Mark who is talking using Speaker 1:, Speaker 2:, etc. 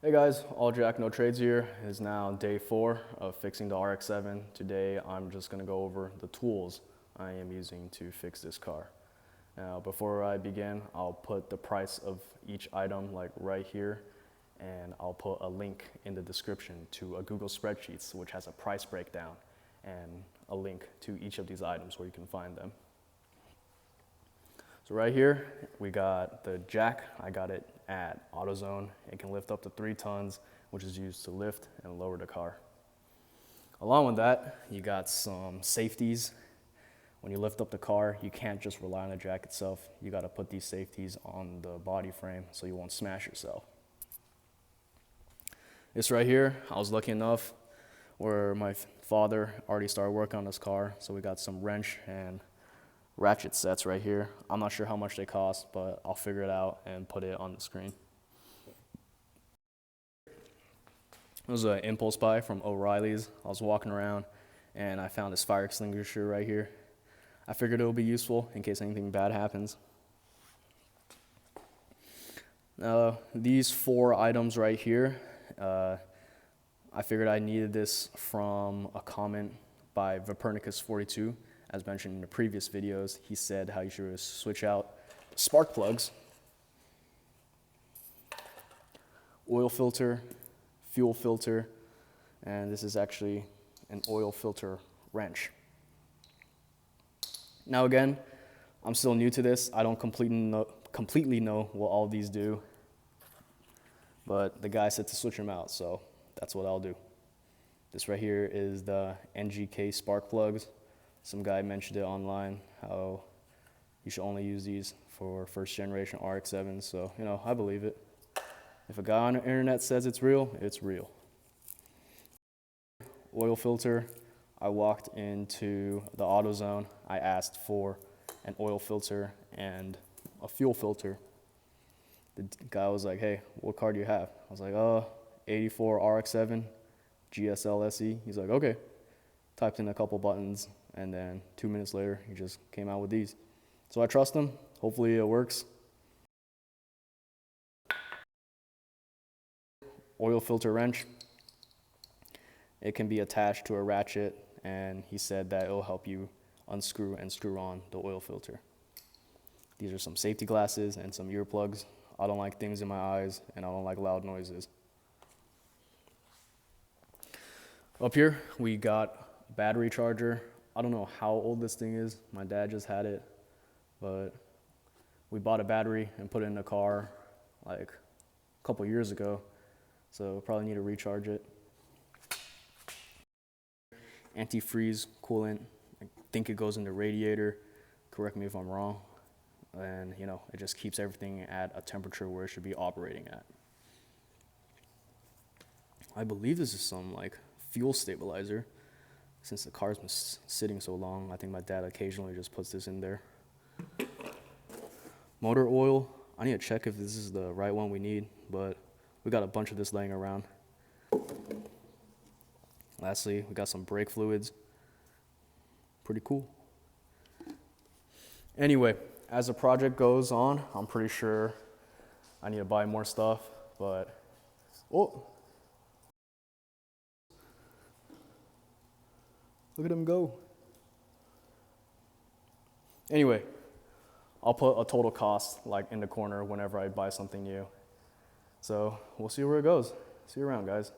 Speaker 1: Hey guys, all Jack No Trades here. It is now day 4 of fixing the RX7. Today I'm just going to go over the tools I am using to fix this car. Now before I begin, I'll put the price of each item like right here, and I'll put a link in the description to a Google spreadsheet which has a price breakdown and a link to each of these items where you can find them. So right here, we got the jack. I got it at AutoZone. It can lift up to 3 tons, which is used to lift and lower the car. Along with that, you got some safeties. When you lift up the car, you can't just rely on the jack itself. You got to put these safeties on the body frame so you won't smash yourself. This right here, I was lucky enough where my father already started working on this car, so we got some wrench and ratchet sets right here. I'm not sure how much they cost, but I'll figure it out and put it on the screen. It was an impulse buy from O'Reilly's. I was walking around and I found this fire extinguisher right here. I figured it would be useful in case anything bad happens. Now, these 4 items right here, I figured I needed this from a comment by Vipernicus42. As mentioned in the previous videos, he said how you should switch out spark plugs, oil filter, fuel filter, and this is actually an oil filter wrench. Now again, I'm still new to this. I don't completely know what all these do, but the guy said to switch them out, so that's what I'll do. This right here is the NGK spark plugs. Some guy mentioned it online, how you should only use these for first generation RX7, so, I believe it. If a guy on the internet says it's real, it's real. Oil filter, I walked into the AutoZone, I asked for an oil filter and a fuel filter. The guy was like, hey, what car do you have? I was like, 84 RX7, Gsl-se. He's like, okay. Typed in a couple buttons, and then 2 minutes later, he just came out with these. So I trust him. Hopefully it works. Oil filter wrench. It can be attached to a ratchet, and he said that it'll help you unscrew and screw on the oil filter. These are some safety glasses and some earplugs. I don't like things in my eyes, and I don't like loud noises. Up here, we got battery charger. I don't know how old this thing is. My dad just had it, but we bought a battery and put it in the car like a couple years ago, so probably need to recharge it. Antifreeze coolant. I think it goes in the radiator. Correct me if I'm wrong. And it just keeps everything at a temperature where it should be operating at. I believe this is some fuel stabilizer. Since the car's been sitting so long, I think my dad occasionally just puts this in there. Motor oil, I need to check if this is the right one we need, but we got a bunch of this laying around. Lastly, we got some brake fluids. Pretty cool. Anyway, as the project goes on, I'm pretty sure I need to buy more stuff, but look at him go. Anyway, I'll put a total cost in the corner whenever I buy something new. So we'll see where it goes. See you around, guys.